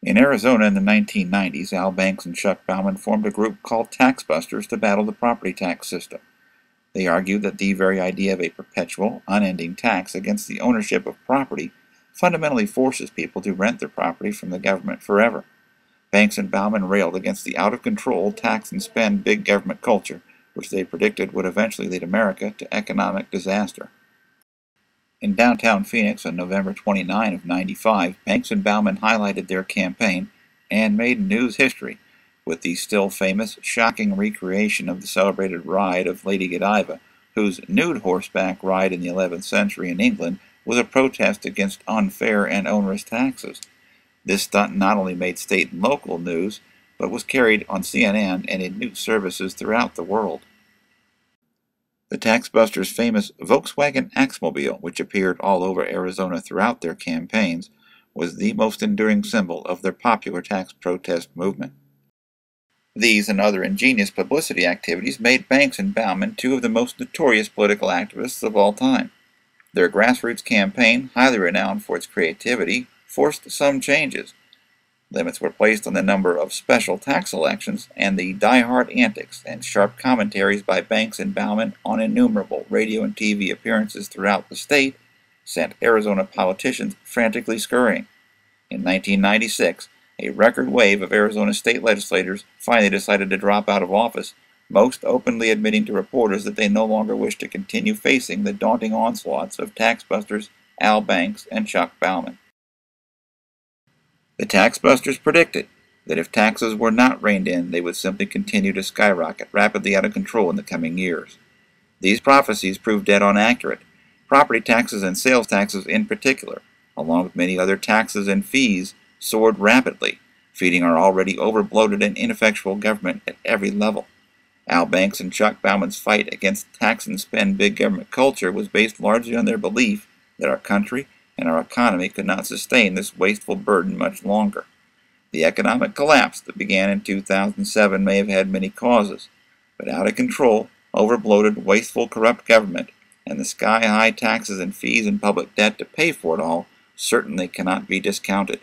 In Arizona in the 1990s, Banks and Chuck Bauman formed a group called TaxBusters to battle the property tax system. They argued that the very idea of a perpetual, unending tax against the ownership of property fundamentally forces people to rent their property from the government forever. Banks and Bauman railed against the out-of-control tax and spend big government culture, which they predicted would eventually lead America to economic disaster. In downtown Phoenix on November 29 of '95, Banks and Bauman highlighted their campaign and made news history with the still famous, shocking recreation of the celebrated Ride of Lady Godiva, whose nude horseback ride in the 11th century in England was a protest against unfair and onerous taxes. This stunt not only made state and local news, but was carried on CNN and in news services throughout the world. The TaxBusters' famous Volkswagen Axmobile, which appeared all over Arizona throughout their campaigns, was the most enduring symbol of their popular tax protest movement. These and other ingenious publicity activities made Banks and Bauman two of the most notorious political activists of all time. Their grassroots campaign, highly renowned for its creativity, forced some changes. Limits were placed on the number of special tax elections, and the die-hard antics and sharp commentaries by Banks and Bauman on innumerable radio and TV appearances throughout the state sent Arizona politicians frantically scurrying. In 1996, a record wave of Arizona state legislators finally decided to drop out of office, most openly admitting to reporters that they no longer wished to continue facing the daunting onslaughts of TaxBusters, Banks, and Chuck Bauman. The TaxBusters predicted that if taxes were not reined in, they would simply continue to skyrocket rapidly out of control in the coming years. These prophecies proved dead-on accurate. Property taxes and sales taxes in particular, along with many other taxes and fees, soared rapidly, feeding our already over-bloated and ineffectual government at every level. Banks and Chuck Bauman's fight against tax and spend big government culture was based largely on their belief that our country and our economy could not sustain this wasteful burden much longer. The economic collapse that began in 2007 may have had many causes, but out of control, over-bloated, wasteful, corrupt government and the sky-high taxes and fees and public debt to pay for it all certainly cannot be discounted.